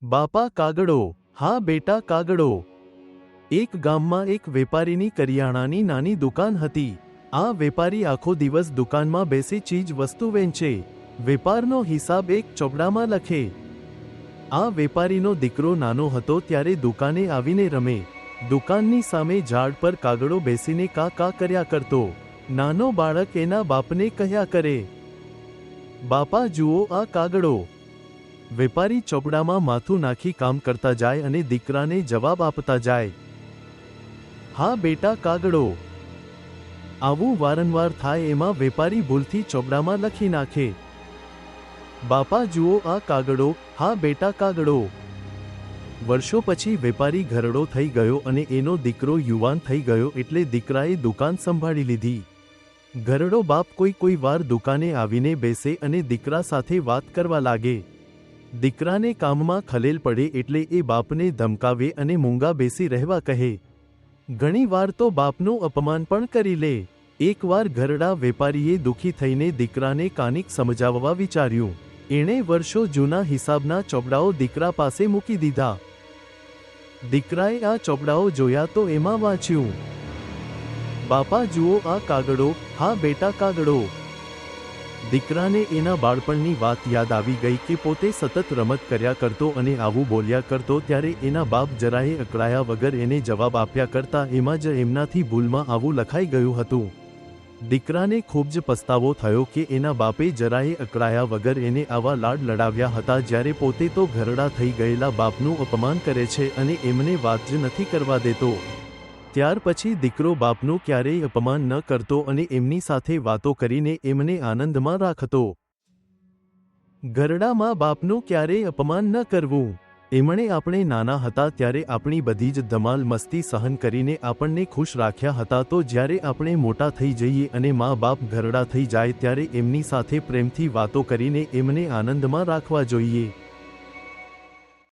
બાપા કાગડો. હા બેટા કાગડો. એક ગામમાં એક વેપારીની કરિયાણાની નાની દુકાન હતી. આ વેપારી આખો દિવસ દુકાનમાં બેસી ચીજ વસ્તુ વેચે. વેપારનો હિસાબ એક ચોપડામાં લખે. આ વેપારીનો દીકરો નાનો હતો ત્યારે દુકાને આવીને રમે. દુકાનની સામે ઝાડ પર કાગડો બેસીને કા કા કર્યા કરતો. નાનો બાળક એના બાપને કહ્યા કરે, બાપા જુઓ આ કાગડો. વેપારી ચોપડામાં માથું નાખી કામ કરતા જાય અને દીકરાને જવાબ આપતા જાય, હા બેટા કાગડો. આવું વારંવાર થાય એમાં વેપારી ભૂલથી ચોપડામાં લખી નાખે, બાપા જુઓ આ કાગડો. હા બેટા કાગડો. વર્ષો પછી વેપારી ઘરડો થઈ ગયો અને એનો દીકરો યુવાન થઈ ગયો એટલે દીકરાએ દુકાન સંભાળી લીધી. ઘરડો બાપ કોઈ વાર દુકાને આવીને બેસે અને દીકરા સાથે વાત કરવા લાગે. દીકરાને કામમાં ખલેલ પડે એટલે એ બાપને ધમકાવે અને મૂંગા બેસી રહેવા કહે. ઘણીવાર તો બાપનું અપમાન પણ કરી લે. એકવાર ઘરડા વેપારીએ દુઃખી થઈને દીકરાને કાનિક સમજાવવા વિચાર્યું. એણે વર્ષો જૂના હિસાબના ચોપડાઓ દીકરા પાસે મૂકી દીધા. દીકરાએ આ ચોપડાઓ જોયા તો એમાં વાંચ્યું, બાપા જુઓ આ કાગડો. હા બેટા કાગડો. દીકરાને એના બાળપણની વાત યાદ આવી ગઈ કે પોતે સતત રમત કર્યા કરતો અને આવું બોલ્યા કરતો ત્યારે એના બાપ જરાયે અકળાયા વગર એને જવાબ આપ્યા કરતા એમાં જ એમનાથી ભૂલમાં આવું લખાઈ ગયું હતું. દીકરાને ખૂબ જ પસ્તાવો થયો કે એના બાપે જરાયે અકળાયા વગર એને આવા લાડ લડાવ્યા હતા જ્યારે પોતે તો ઘરડા થઈ ગયેલા બાપનું અપમાન કરે છે અને એમને વાત જ નથી કરવા દેતો. ત્યાર પછી દીકરો બાપનું ક્યારેય અપમાન ન કરતો અને એમની સાથે વાતો કરીને એમને આનંદમાં રાખતો. ઘરડામાં બાપનું ક્યારેય અપમાન ન કરવું. એમણે આપણે નાના હતા ત્યારે આપણી બધી જ ધમાલ મસ્તી સહન કરીને આપણને ખુશ રાખ્યા હતા, તો જ્યારે આપણે મોટા થઈ જઈએ અને મા બાપ ઘરડા થઈ જાય ત્યારે એમની સાથે પ્રેમથી વાતો કરીને એમને આનંદમાં રાખવા જોઈએ.